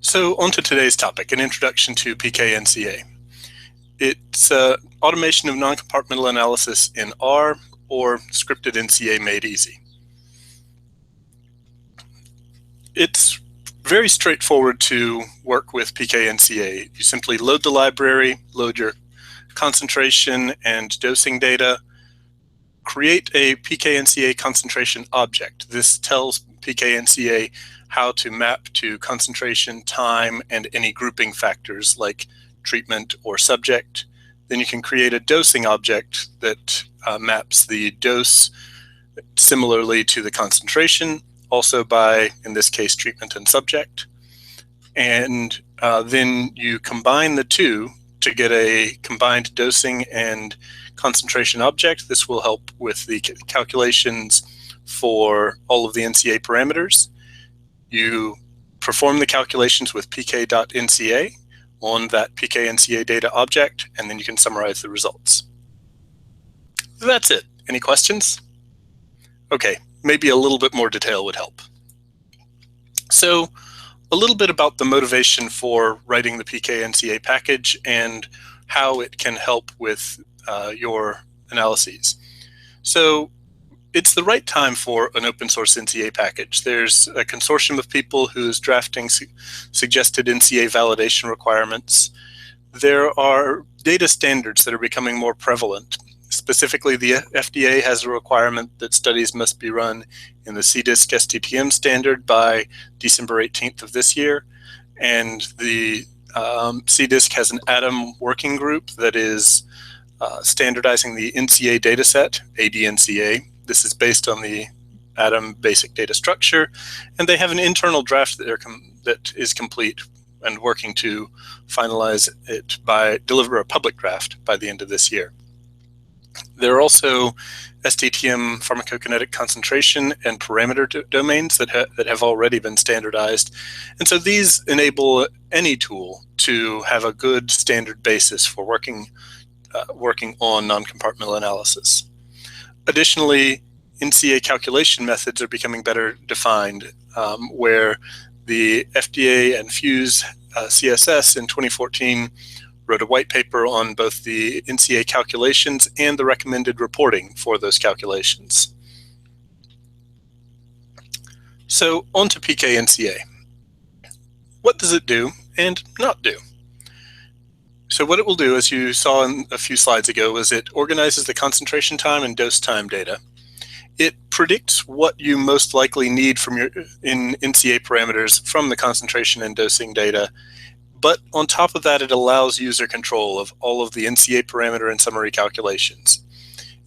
So on to today's topic, an introduction to PKNCA. It's automation of non-compartmental analysis in R, or scripted NCA made easy. It's very straightforward to work with PKNCA. You simply load the library, load your concentration and dosing data, create a PKNCA concentration object. This tells PKNCA how to map to concentration, time, and any grouping factors like treatment or subject. Then you can create a dosing object that maps the dose similarly to the concentration, also by, in this case, treatment and subject. And then you combine the two to get a combined dosing and concentration object. This will help with the calculations for all of the NCA parameters. You perform the calculations with pk.nca on that PKNCA data object, and then you can summarize the results. That's it. Any questions? Okay, maybe a little bit more detail would help. So a little bit about the motivation for writing the PKNCA package and how it can help with your analyses. So it's the right time for an open source NCA package. There's a consortium of people who's drafting suggested NCA validation requirements. There are data standards that are becoming more prevalent. Specifically, the FDA has a requirement that studies must be run in the CDISC STTM standard by December 18th of this year. And the CDISC has an ATOM working group that is standardizing the NCA dataset, ADNCA. This is based on the ATOM basic data structure, and they have an internal draft that is complete and working to finalize it deliver a public draft by the end of this year. There are also STTM pharmacokinetic concentration and parameter domains that have already been standardized. And so these enable any tool to have a good standard basis for working on non-compartmental analysis. Additionally, NCA calculation methods are becoming better defined, where the FDA and FUSE CSS in 2014 wrote a white paper on both the NCA calculations and the recommended reporting for those calculations. So on to PKNCA. What does it do and not do? So what it will do, as you saw in a few slides ago, is it organizes the concentration time and dose time data. It predicts what you most likely need in NCA parameters from the concentration and dosing data. But on top of that, it allows user control of all of the NCA parameter and summary calculations.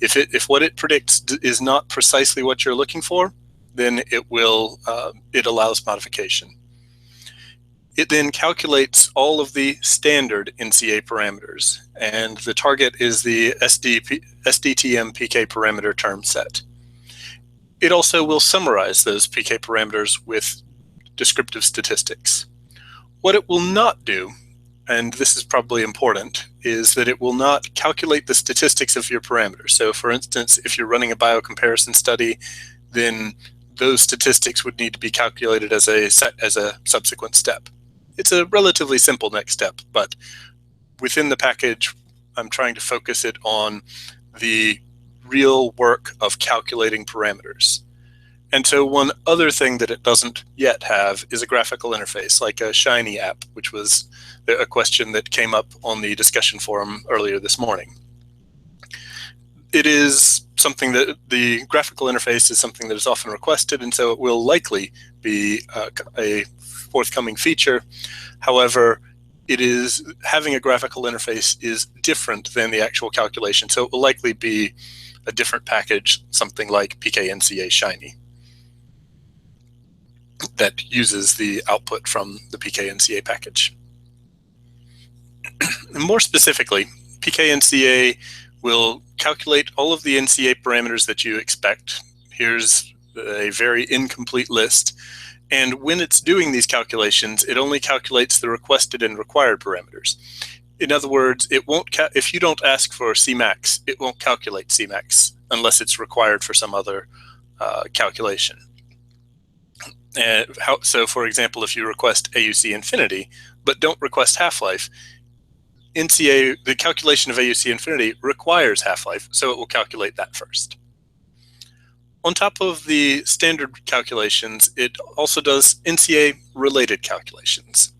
If what it predicts is not precisely what you're looking for, then it allows modification. It then calculates all of the standard NCA parameters, and the target is the SDTM PK parameter term set. It also will summarize those PK parameters with descriptive statistics. What it will not do, and this is probably important, is that it will not calculate the statistics of your parameters. So for instance, if you're running a biocomparison study, then those statistics would need to be calculated as a subsequent step. It's a relatively simple next step, but within the package, I'm trying to focus it on the real work of calculating parameters. And so one other thing that it doesn't yet have is a graphical interface, like a Shiny app, which was a question that came up on the discussion forum earlier this morning. It is something that the graphical interface is something that is often requested, and so it will likely be a forthcoming feature. However, having a graphical interface is different than the actual calculation, so it will likely be a different package, something like PKNCA Shiny, that uses the output from the PKNCA package. And more specifically, PKNCA will calculate all of the NCA parameters that you expect. Here's a very incomplete list. And when it's doing these calculations, it only calculates the requested and required parameters. In other words, it won't if you don't ask for Cmax, it won't calculate Cmax unless it's required for some other calculation. So for example, if you request AUC infinity, but don't request half-life, the calculation of AUC infinity requires half-life, so it will calculate that first. On top of the standard calculations, it also does NCA-related calculations.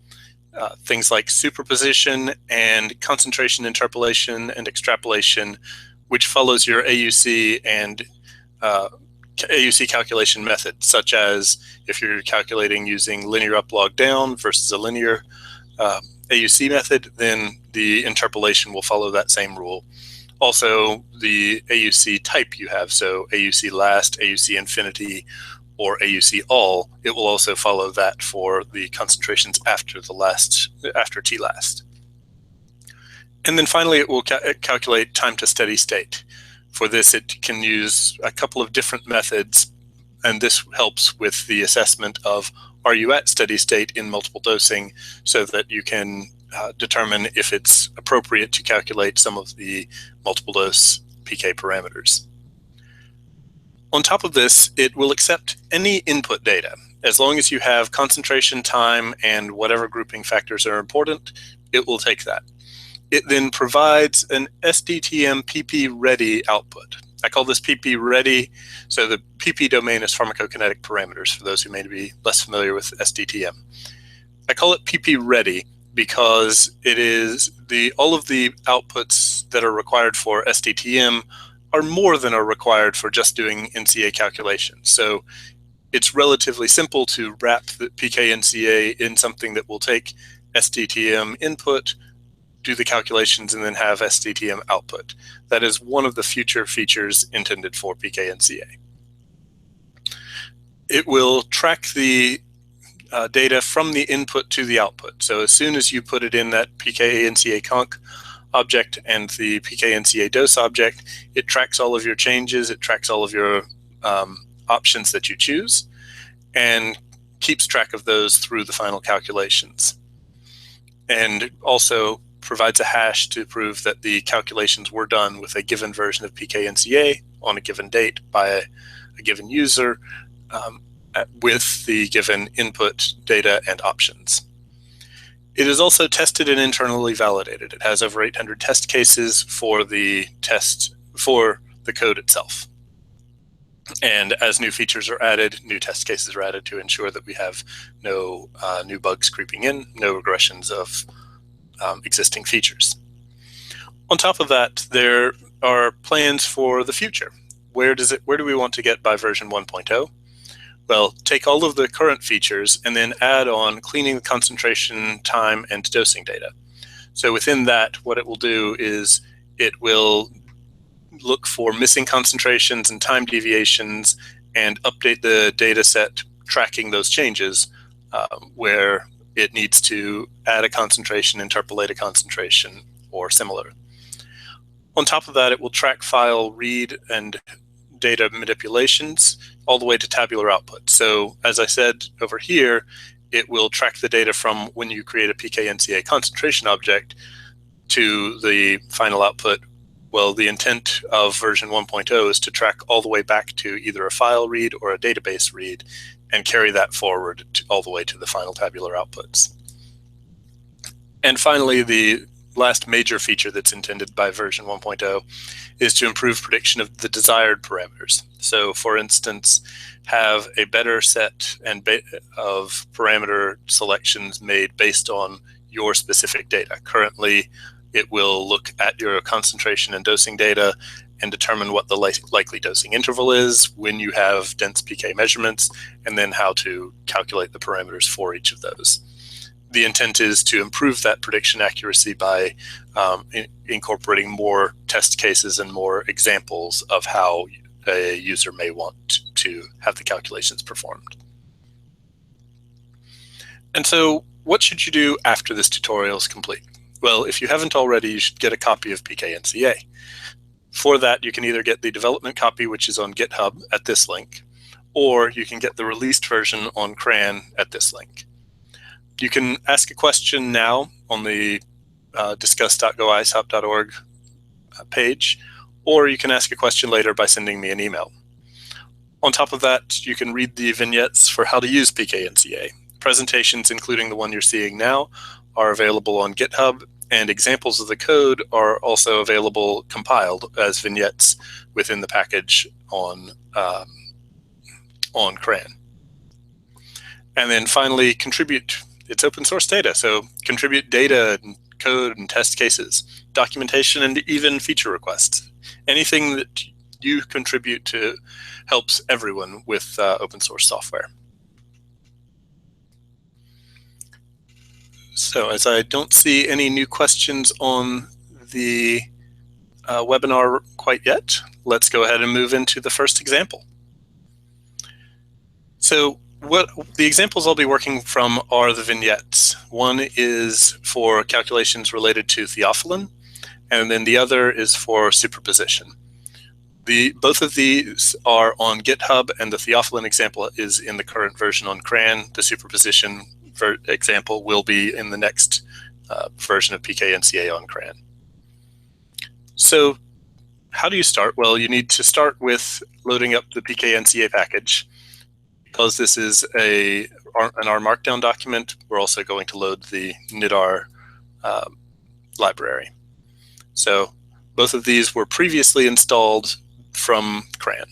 Things like superposition and concentration interpolation and extrapolation, which follows your AUC and AUC calculation method, such as if you're calculating using linear up log down versus a linear AUC method, then the interpolation will follow that same rule. Also, the AUC type you have, so AUC last, AUC infinity, or AUC all, it will also follow that for the concentrations after T last. And then finally, it will calculate time to steady state. For this, it can use a couple of different methods, and this helps with the assessment of, are you at steady state in multiple dosing, so that you can determine if it's appropriate to calculate some of the multiple dose PK parameters. On top of this, it will accept any input data. As long as you have concentration, time, and whatever grouping factors are important, it will take that. It then provides an SDTM PP ready output. I call this PP ready, so the PP domain is pharmacokinetic parameters, for those who may be less familiar with SDTM. I call it PP ready because it is all of the outputs that are required for SDTM are more than are required for just doing NCA calculations. So it's relatively simple to wrap the PKNCA in something that will take SDTM input, do the calculations, and then have SDTM output. That is one of the future features intended for PKNCA. It will track the data from the input to the output. So as soon as you put it in that PKNCA conc object and the PKNCA dose object, it tracks all of your changes, it tracks all of your options that you choose, and keeps track of those through the final calculations. And also provides a hash to prove that the calculations were done with a given version of PKNCA on a given date by a given user with the given input data and options. It is also tested and internally validated. It has over 800 test cases for the code itself. And as new features are added, new test cases are added to ensure that we have no new bugs creeping in, no regressions of existing features. On top of that, there are plans for the future. Where do we want to get by version 1.0? Well, take all of the current features and then add on cleaning the concentration, time, and dosing data. So within that, what it will do is it will look for missing concentrations and time deviations and update the data set tracking those changes where it needs to add a concentration, interpolate a concentration, or similar. On top of that, it will track file read and data manipulations all the way to tabular output. So as I said over here, it will track the data from when you create a PKNCA concentration object to the final output. Well, the intent of version 1.0 is to track all the way back to either a file read or a database read and carry that forward all the way to the final tabular outputs. And finally, the last major feature that's intended by version 1.0 is to improve prediction of the desired parameters. So for instance, have a better set of parameter selections made based on your specific data. Currently, it will look at your concentration and dosing data and determine what the likely dosing interval is when you have dense PK measurements, and then how to calculate the parameters for each of those. The intent is to improve that prediction accuracy by incorporating more test cases and more examples of how a user may want to have the calculations performed. And so what should you do after this tutorial is complete? Well, if you haven't already, you should get a copy of PKNCA. For that, you can either get the development copy, which is on GitHub at this link, or you can get the released version on CRAN at this link. You can ask a question now on the discuss.goicehop.org page, or you can ask a question later by sending me an email. On top of that, you can read the vignettes for how to use PKNCA. Presentations, including the one you're seeing now, are available on GitHub, and examples of the code are also available compiled as vignettes within the package on CRAN. And then finally, contribute. It's open source data, so contribute data and code and test cases, documentation, and even feature requests. Anything that you contribute to helps everyone with open source software. So as I don't see any new questions on the webinar quite yet, let's go ahead and move into the first example. So what the examples I'll be working from are the vignettes. One is for calculations related to theophylline, and then the other is for superposition. Both of these are on GitHub, and the theophylline example is in the current version on CRAN. The superposition example will be in the next version of PKNCA on CRAN. So how do you start? Well, you need to start with loading up the PKNCA package. Because this is an R Markdown document, we're also going to load the NIDAR library. So both of these were previously installed from CRAN.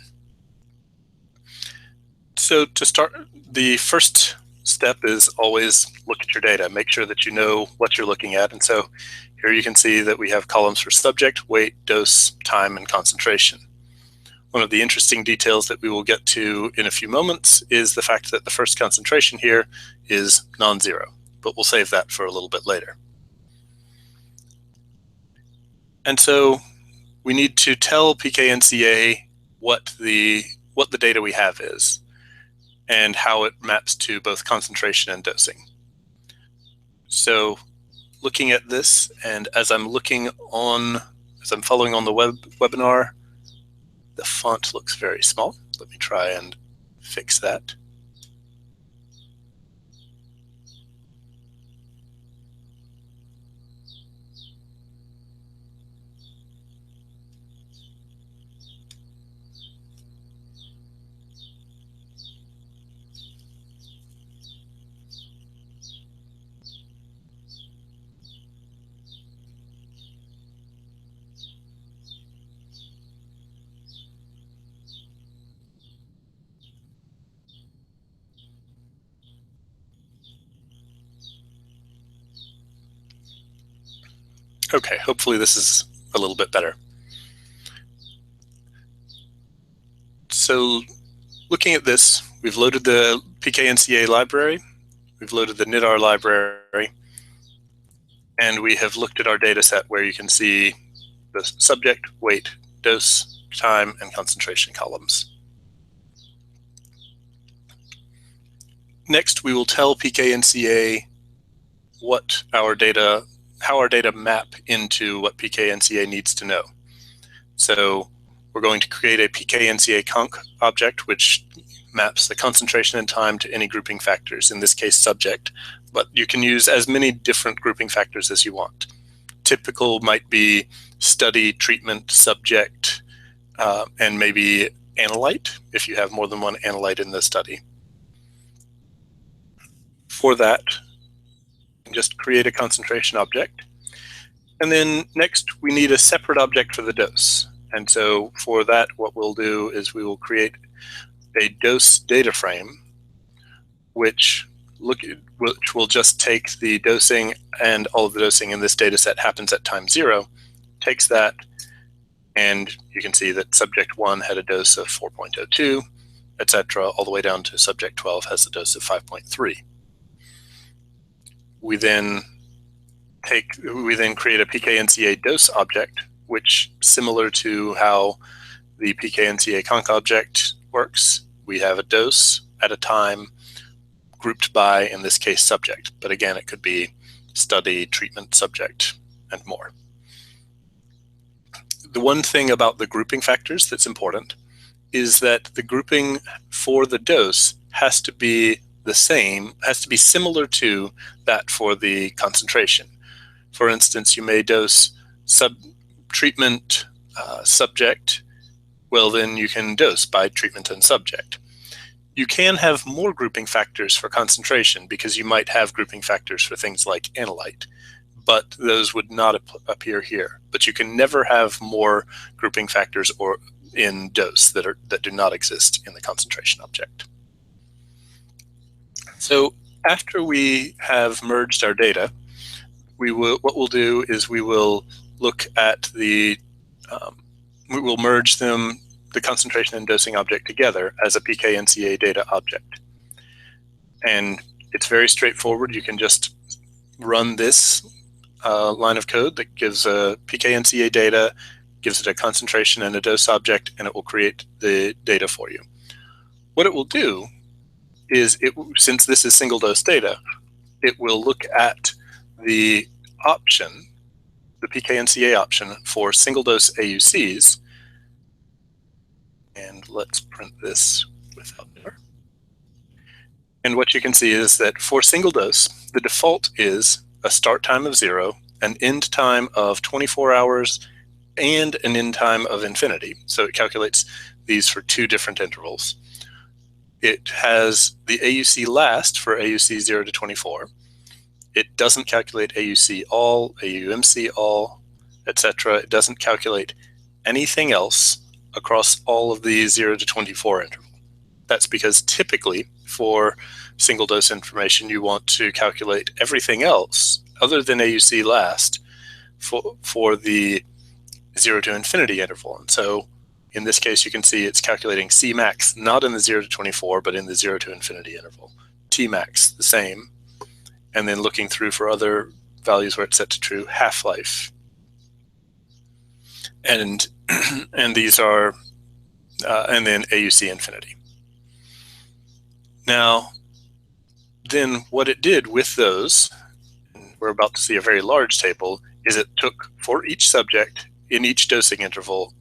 So to start, the first step is always look at your data. Make sure that you know what you're looking at. And so here you can see that we have columns for subject, weight, dose, time, and concentration. One of the interesting details that we will get to in a few moments is the fact that the first concentration here is non-zero, but we'll save that for a little bit later. And so we need to tell PKNCA what the data we have is and how it maps to both concentration and dosing. So looking at this, and as I'm following on the webinar, the font looks very small. Let me try and fix that. Okay, hopefully this is a little bit better. So looking at this, we've loaded the PKNCA library, we've loaded the NIDAR library, and we have looked at our data set where you can see the subject, weight, dose, time, and concentration columns. Next, we will tell PKNCA how our data map into what PKNCA needs to know. So we're going to create a PKNCA conc object, which maps the concentration and time to any grouping factors, in this case subject, but you can use as many different grouping factors as you want. Typical might be study, treatment, subject, and maybe analyte, if you have more than one analyte in the study. For that, just create a concentration object. And then next, we need a separate object for the dose. And so for that, what we'll do is we will create a dose data frame, which will just take the dosing, and all of the dosing in this data set happens at time 0, takes that, and you can see that subject 1 had a dose of 4.02, etc., all the way down to subject 12 has a dose of 5.3. We then create a PKNCA dose object, which, similar to how the PKNCA conc object works, we have a dose at a time grouped by, in this case, subject. But again, it could be study, treatment, subject, and more. The one thing about the grouping factors that's important is that the grouping for the dose has to be the same, has to be similar to that for the concentration. For instance, you may dose treatment subject well, then you can dose by treatment and subject. You can have more grouping factors for concentration because you might have grouping factors for things like analyte, but those would not appear here. But you can never have more grouping factors or in dose that do not exist in the concentration object. So after we have merged our data, what we'll do is we will look at we will merge them, the concentration and dosing object, together as a PKNCA data object. And it's very straightforward. You can just run this line of code that gives a PKNCA data, gives it a concentration and a dose object, and it will create the data for you. What it will do is, since this is single dose data, it will look at the option, the PKNCA option for single dose AUCs. And let's print this without error. And what you can see is that for single dose, the default is a start time of 0, an end time of 24 hours, and an end time of infinity. So it calculates these for 2 different intervals. It has the AUC last for AUC 0 to 24. It doesn't calculate AUC all, AUMC all, etc. It doesn't calculate anything else across all of the 0 to 24 interval. That's because typically for single dose information, you want to calculate everything else other than AUC last for the 0 to infinity interval. And so in this case, you can see it's calculating Cmax not in the 0 to 24, but in the 0 to infinity interval. Tmax, the same. And then looking through for other values where it's set to true, half-life. And these are, and then AUC infinity. Now, then what it did with those, and we're about to see a very large table, is it took for each subject in each dosing interval,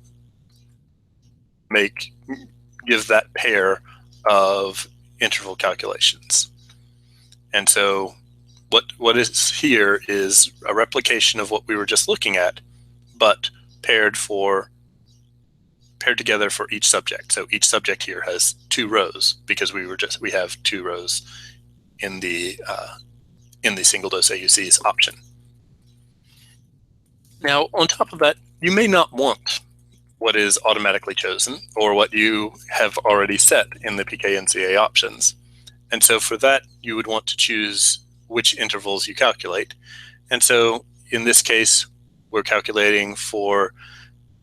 give that pair of interval calculations. And so what is here is a replication of what we were just looking at, but paired together for each subject. So each subject here has 2 rows because we have 2 rows in the single dose AUCs option. Now, on top of that, you may not want what is automatically chosen or what you have already set in the PKNCA options. And so for that, you would want to choose which intervals you calculate. And so in this case, we're calculating for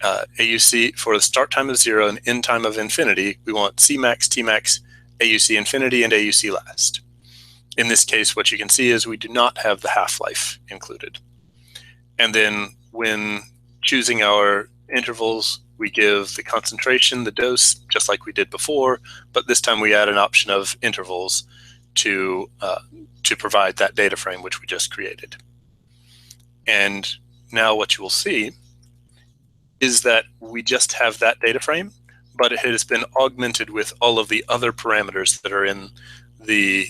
AUC for the start time of 0 and end time of infinity. We want Cmax, Tmax, AUC infinity, and AUC last. In this case, what you can see is we do not have the half-life included. And then when choosing our intervals, we give the concentration, the dose, just like we did before, but this time we add an option of intervals to provide that data frame which we just created. And now what you will see is that we just have that data frame, but it has been augmented with all of the other parameters that are in the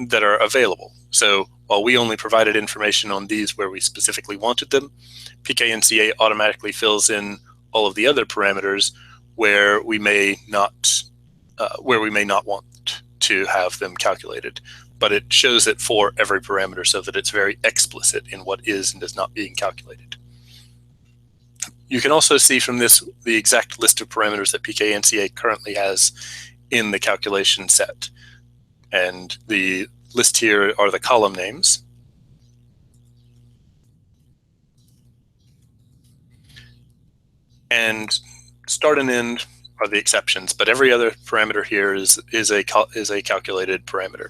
that are available. So while we only provided information on these where we specifically wanted them, PKNCA automatically fills in all of the other parameters where we may not want to have them calculated. But it shows it for every parameter so that it's very explicit in what is and is not being calculated. You can also see from this the exact list of parameters that PKNCA currently has in the calculation set. And the list here are the column names. And start and end are the exceptions, but every other parameter here is a calculated parameter.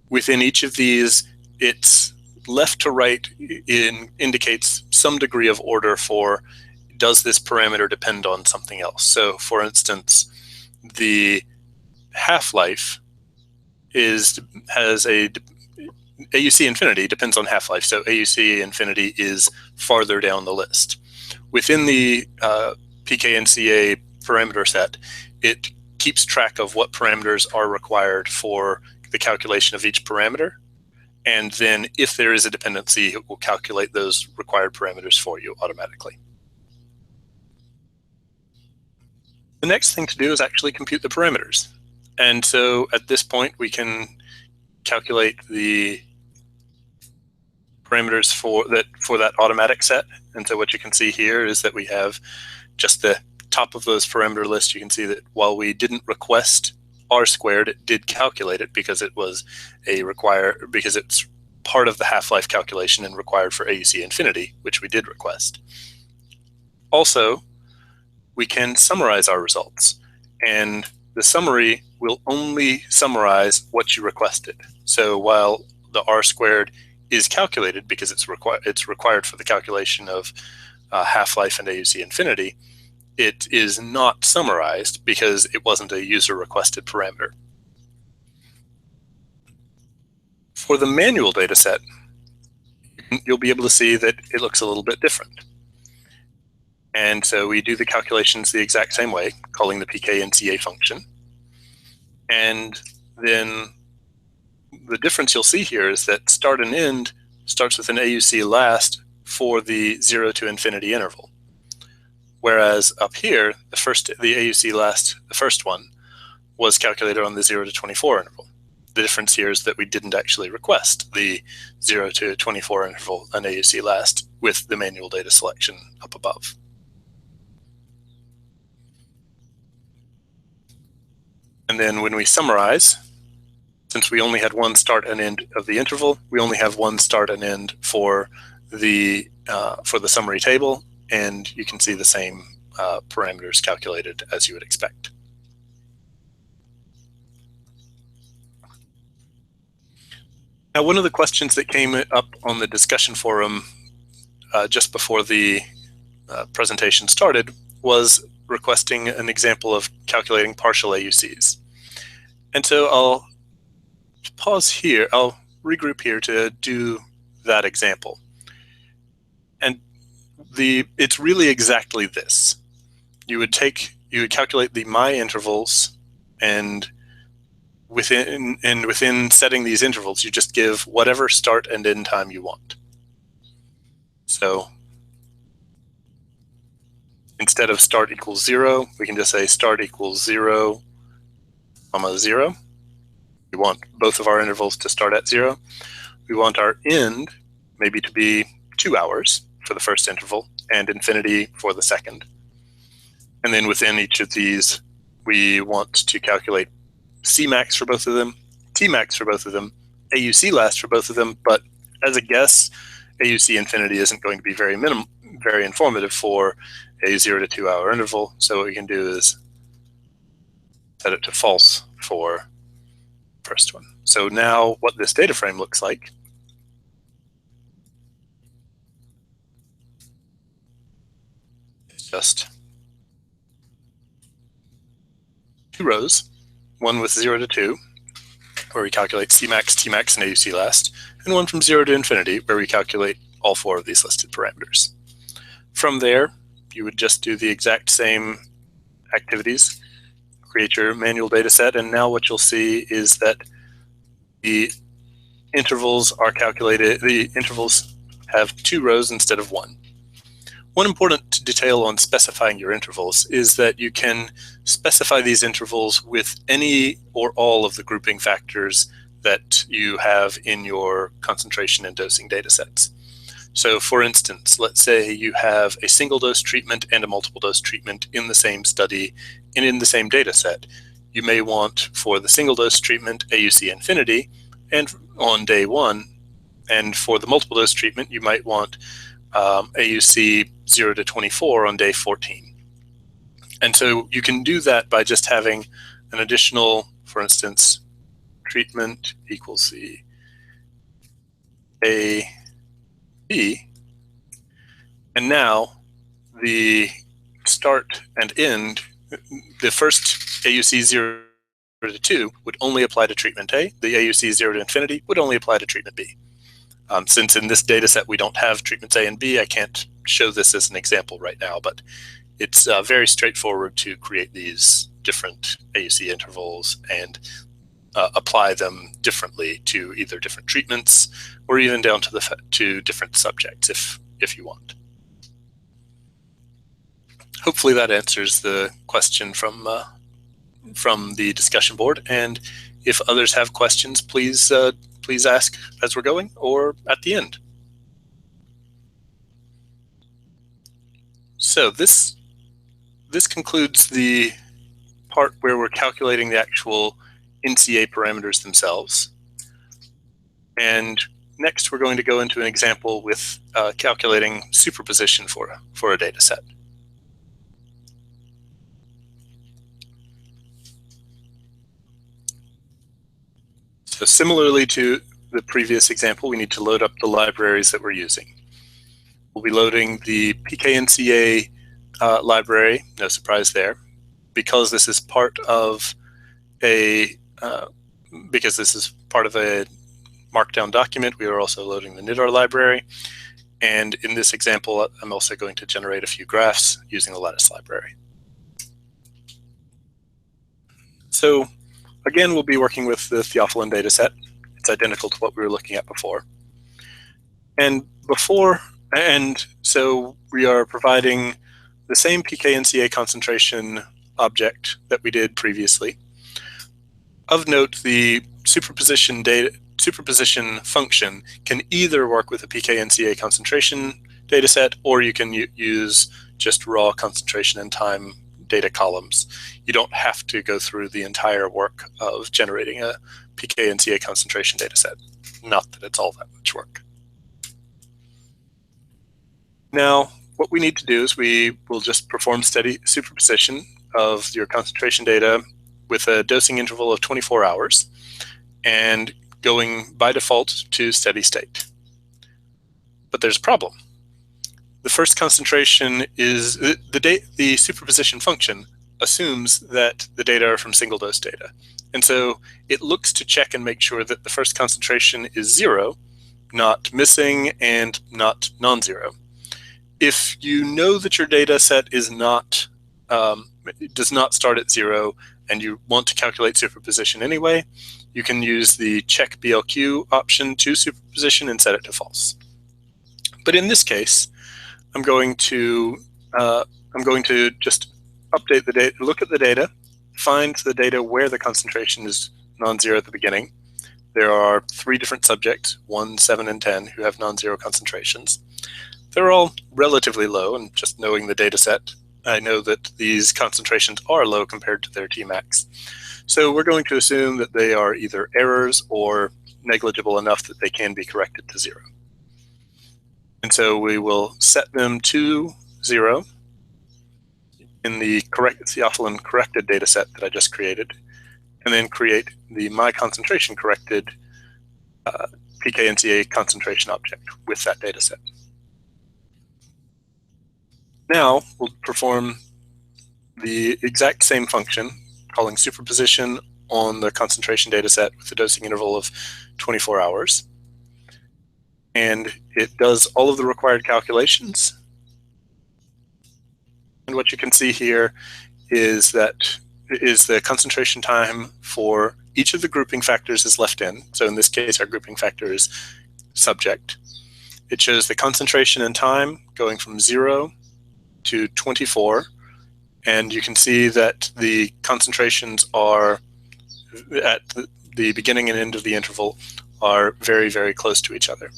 Within each of these, it's left to right indicates some degree of order for, does this parameter depend on something else? So for instance, the half-life has a AUC infinity depends on half-life, so AUC infinity is farther down the list. Within the PKNCA parameter set, it keeps track of what parameters are required for the calculation of each parameter, and then if there is a dependency, it will calculate those required parameters for you automatically. The next thing to do is actually compute the parameters. And so at this point, we can calculate the parameters for that automatic set. And so what you can see here is that we have just the top of those parameter lists. You can see that while we didn't request R squared, it did calculate it because it was because it's part of the half-life calculation and required for AUC infinity, which we did request. Also, we can summarize our results, and the summary will only summarize what you requested. So while the R squared is calculated because it's required for the calculation of half-life and AUC infinity, it is not summarized because it wasn't a user-requested parameter. For the manual data set, you'll be able to see that it looks a little bit different. And so we do the calculations the exact same way, calling the PKNCA function. And then the difference you'll see here is that start and end starts with an AUC last for the 0 to infinity interval. Whereas up here, the AUC last, the first one, was calculated on the 0 to 24 interval. The difference here is that we didn't actually request the 0 to 24 interval an AUC last with the manual data selection up above. And then when we summarize, since we only had one start and end of the interval, we only have one start and end for the summary table, and you can see the same parameters calculated as you would expect. Now, one of the questions that came up on the discussion forum just before the presentation started was requesting an example of calculating partial AUCs. And so I'll pause here, I'll regroup here to do that example. And it's really exactly this. You would calculate the my intervals, and within setting these intervals, you just give whatever start and end time you want. So instead of start equals 0, we can just say start equals 0, 0. We want both of our intervals to start at 0. We want our end maybe to be 2 hours for the first interval and infinity for the second. And then within each of these, we want to calculate Cmax for both of them, Tmax for both of them, AUC last for both of them. But as a guess, AUC infinity isn't going to be very informative for a 0 to 2 hour interval. So what we can do is set it to false for the first one. So now what this data frame looks like is just 2 rows, one with 0 to 2, where we calculate Cmax, Tmax, and AUC last, and one from 0 to infinity, where we calculate all 4 of these listed parameters. From there, you would just do the exact same activities, create your manual data set, and now what you'll see is that the intervals are calculated, the intervals have 2 rows instead of 1. One important detail on specifying your intervals is that you can specify these intervals with any or all of the grouping factors that you have in your concentration and dosing data sets. So for instance, let's say you have a single dose treatment and a multiple dose treatment in the same study and in the same data set. You may want for the single dose treatment AUC infinity and on day 1, and for the multiple dose treatment you might want AUC 0 to 24 on day 14. And so you can do that by just having an additional, for instance, treatment equals the A, B, and now the start and end, the first AUC 0 to 2 would only apply to treatment A, the AUC 0 to infinity would only apply to treatment B. Since in this data set we don't have treatments A and B, I can't show this as an example right now, but it's very straightforward to create these different AUC intervals and apply them differently to either different treatments or even down to different subjects if you want. hopefully that answers the question from the discussion board. And if others have questions, please please ask as we're going or at the end. So this concludes the part where we're calculating the actual NCA parameters themselves. And next, we're going to go into an example with calculating superposition for a data set. So similarly to the previous example, we need to load up the libraries that we're using. We'll be loading the PKNCA library, no surprise there, because this is part of a Markdown document. We are also loading the NIDAR library, and in this example, I'm also going to generate a few graphs using the lattice library. So again, we'll be working with the Theophylline data set. It's identical to what we were looking at before. And so we are providing the same PKNCA concentration object that we did previously. Of note, the superposition function can either work with a PKNCA concentration data set, or you can use just raw concentration and time data columns. You don't have to go through the entire work of generating a PKNCA concentration data set. Not that it's all that much work. Now, what we need to do is we will just perform steady superposition of your concentration data with a dosing interval of 24 hours and going by default to steady state. But there's a problem. The first concentration is the superposition function assumes that the data are from single dose data. And so it looks to check and make sure that the first concentration is 0, not missing and not non-zero. If you know that your data set is not does not start at 0 and you want to calculate superposition anyway, you can use the check BLQ option to superposition and set it to false. But in this case, I'm going to just update the data, look at the data, find the data where the concentration is non-zero at the beginning. There are 3 different subjects, 1, 7, and 10, who have non-zero concentrations. They're all relatively low, and just knowing the data set, I know that these concentrations are low compared to their Tmax. So we're going to assume that they are either errors or negligible enough that they can be corrected to 0. And so we will set them to 0 in the Theophylline corrected data set that I just created, and then create the my concentration corrected PKNCA concentration object with that data set. Now we'll perform the exact same function, calling superposition on the concentration data set with a dosing interval of 24 hours. And it does all of the required calculations. And what you can see here is the concentration time for each of the grouping factors is left in. So in this case, our grouping factor is subject. It shows the concentration and time going from 0 to 24. And you can see that the concentrations are at the beginning and end of the interval are very, very close to each other.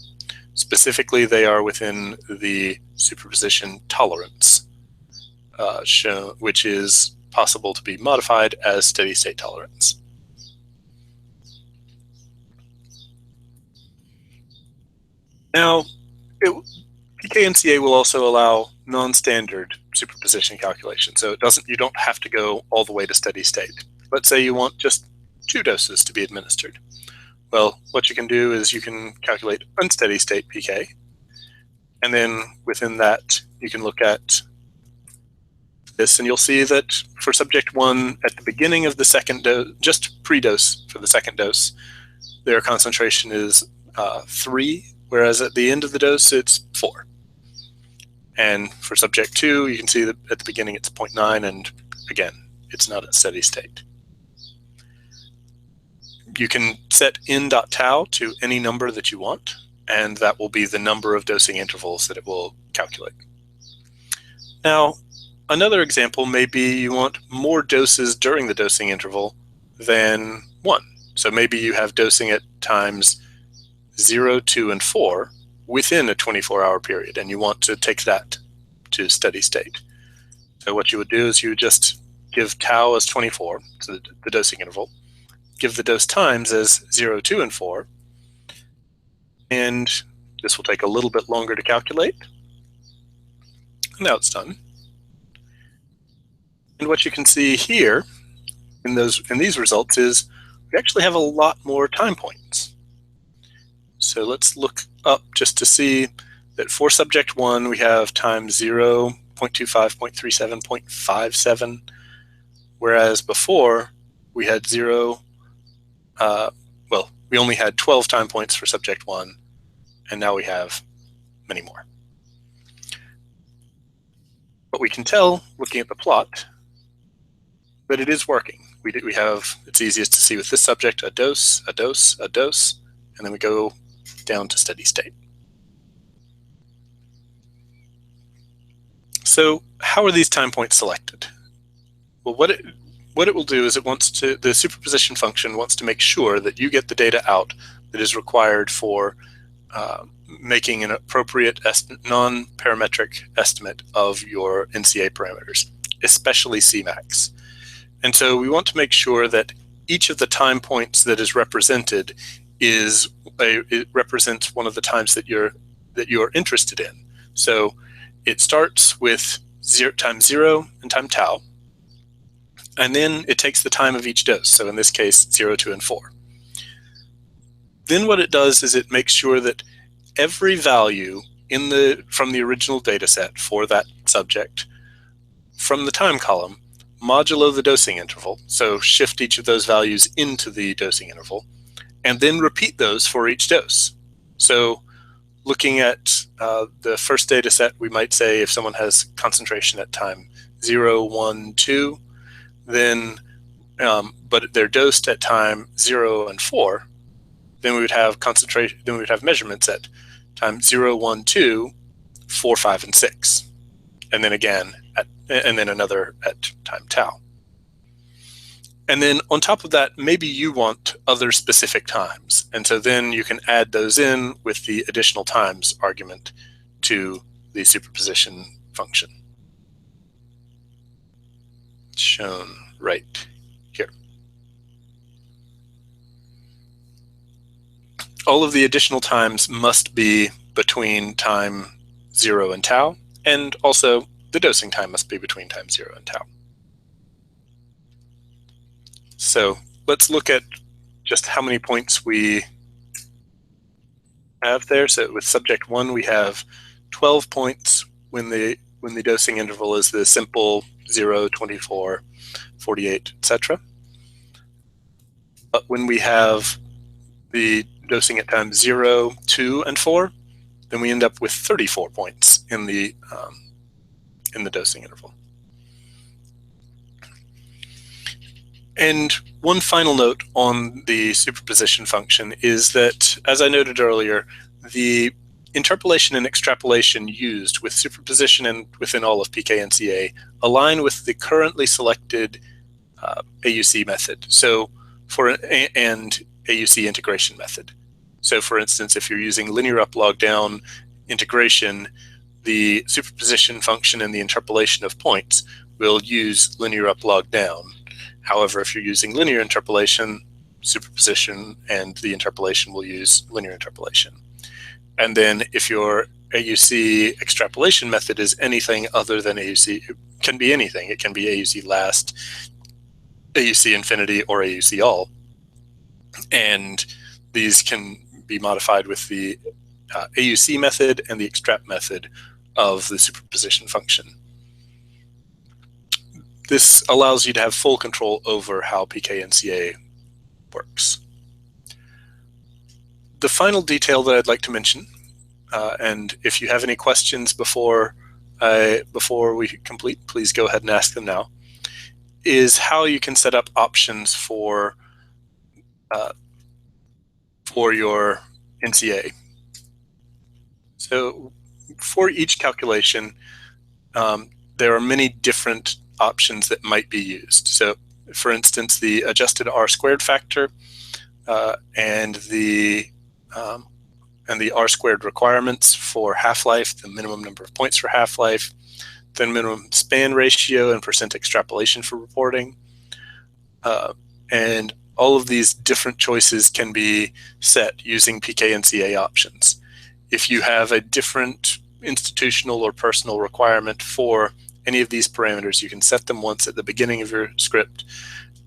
Specifically, they are within the superposition tolerance, which is possible to be modified as steady state tolerance. Now, PKNCA will also allow non-standard superposition calculation. So you don't have to go all the way to steady state. Let's say you want just 2 doses to be administered. Well, what you can do is you can calculate unsteady state PK, and then within that you can look at this, and you'll see that for subject 1 at the beginning of the second dose, just pre-dose for the second dose, their concentration is 3, whereas at the end of the dose it's 4. And for subject 2, you can see that at the beginning it's 0.9, and again, it's not at steady state. You can set n.tau to any number that you want, and that will be the number of dosing intervals that it will calculate. Now, Another example may be you want more doses during the dosing interval than 1. So maybe you have dosing at times 0, 2, and 4 within a 24-hour period, and you want to take that to steady state. So what you would do is you would just give tau as 24, so the dosing interval, give the dose times as 0, 2, and 4, and this will take a little bit longer to calculate. And now it's done. And what you can see here in these results is we actually have a lot more time points. So let's look up just to see that for subject 1 we have times 0, 0.25, 0.37, 0.57, whereas before we had 0, well, we only had 12 time points for subject 1, and now we have many more. But we can tell, looking at the plot, that it is working. We have, it's easiest to see with this subject, a dose, a dose, a dose, and then we go down to steady state. So how are these time points selected? Well, what it will do is the superposition function wants to make sure that you get the data out that is required for making an appropriate non-parametric estimate of your NCA parameters, especially Cmax. And so we want to make sure that each of the time points that is represented it represents one of the times that you're interested in. So it starts with time 0 and time tau, and then it takes the time of each dose. So in this case, 0, 2, and 4. Then what it does is it makes sure that every value from the original data set for that subject from the time column modulo the dosing interval, so shift each of those values into the dosing interval, and then repeat those for each dose. So looking at the first data set, we might say if someone has concentration at time 0, 1, 2, then but they're dosed at time 0 and 4, then we would have concentration. Then we would have measurements at time 0, 1, 2, 4, 5, and 6, and then again and then another at time tau. And then on top of that, maybe you want other specific times, and so then you can add those in with the additional times argument to the superposition function, shown right here. All of the additional times must be between time 0 and tau, and also the dosing time must be between time 0 and tau. So let's look at just how many points we have there. So with subject 1, we have 12 points when the dosing interval is the simple 0, 24, 48, etc. But when we have the dosing at times 0, 2, and 4, then we end up with 34 points in the dosing interval. And one final note on the superposition function is that, as I noted earlier, the interpolation and extrapolation used with superposition and within all of PKNCA align with the currently selected AUC method. So and AUC integration method. So for instance, if you're using linear up log down integration, the superposition function and the interpolation of points will use linear up log down. However, if you're using linear interpolation, superposition and the interpolation will use linear interpolation. And then if your AUC extrapolation method is anything other than AUC, it can be anything. It can be AUC last, AUC infinity, or AUC all. And these can be modified with the AUC method and the extrap method of the superposition function. This allows you to have full control over how PKNCA works. The final detail that I'd like to mention, and if you have any questions before we complete, please go ahead and ask them now, is how you can set up options for your NCA. So for each calculation, there are many different options that might be used. So, for instance, the adjusted R-squared factor and the R-squared requirements for half-life, the minimum number of points for half-life, the minimum span ratio and percent extrapolation for reporting. And all of these different choices can be set using PKNCA options. If you have a different institutional or personal requirement for any of these parameters, you can set them once at the beginning of your script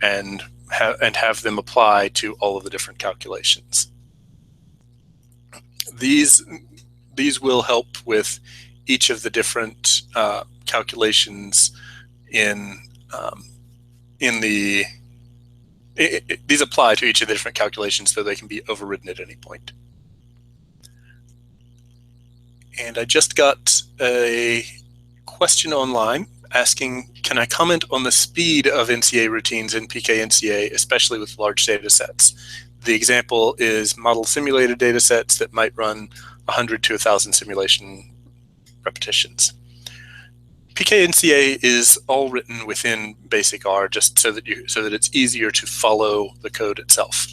and have them apply to all of the different calculations. These will help with each of the different calculations these apply to each of the different calculations, so they can be overridden at any point. And I just got a question online asking, can I comment on the speed of NCA routines in PKNCA, especially with large data sets? The example is model simulated data sets that might run 100 to 1,000 simulation repetitions. PKNCA is all written within basic R, just so that it's easier to follow the code itself.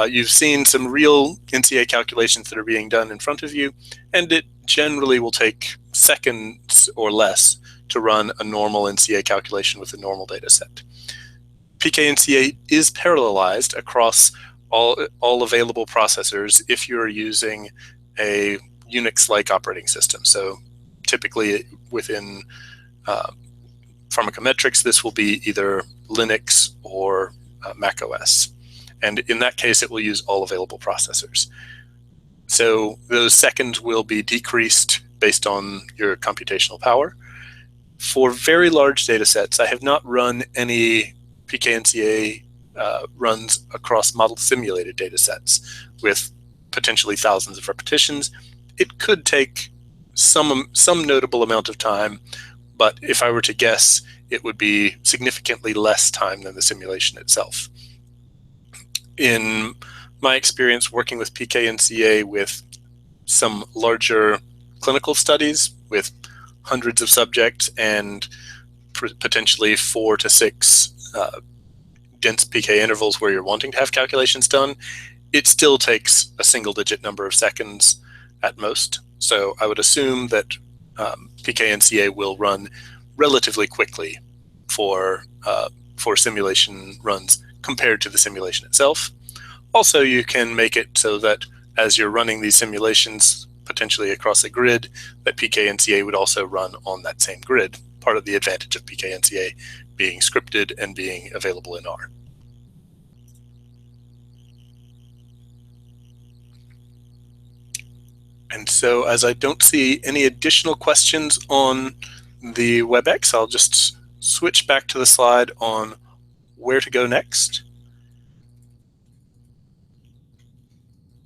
You've seen some real NCA calculations that are being done in front of you, and it generally will take seconds or less to run a normal NCA calculation with a normal data set. PKNCA is parallelized across all available processors if you're using a Unix-like operating system. So typically within pharmacometrics, this will be either Linux or Mac OS. And in that case, it will use all available processors. So those seconds will be decreased based on your computational power. For very large data sets, I have not run any PKNCA runs across model simulated data sets with potentially thousands of repetitions. It could take some notable amount of time, but if I were to guess, it would be significantly less time than the simulation itself. In my experience working with PKNCA with some larger clinical studies with hundreds of subjects and potentially 4 to 6 dense PK intervals where you're wanting to have calculations done, it still takes a single-digit number of seconds at most. So I would assume that PKNCA will run relatively quickly for simulation runs compared to the simulation itself. Also, you can make it so that as you're running these simulations potentially across a grid, that PKNCA would also run on that same grid, part of the advantage of PKNCA being scripted and being available in R. And so as I don't see any additional questions on the WebEx, I'll just switch back to the slide on where to go next.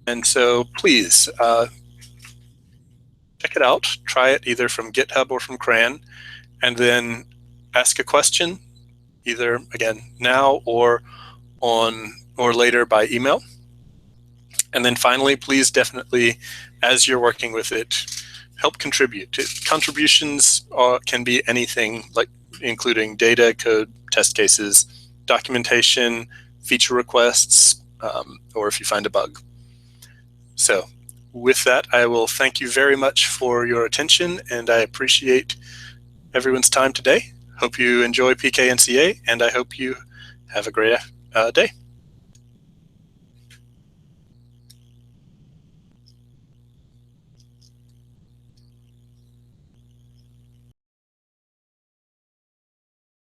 And so please check it out, try it either from GitHub or from CRAN, and then ask a question, either again now or later by email. And then finally, please definitely, as you're working with it, help contribute. Contributions can be anything, like including data, code, test cases, documentation, feature requests, or if you find a bug. So with that, I will thank you very much for your attention, and I appreciate everyone's time today. Hope you enjoy PKNCA, and I hope you have a great day.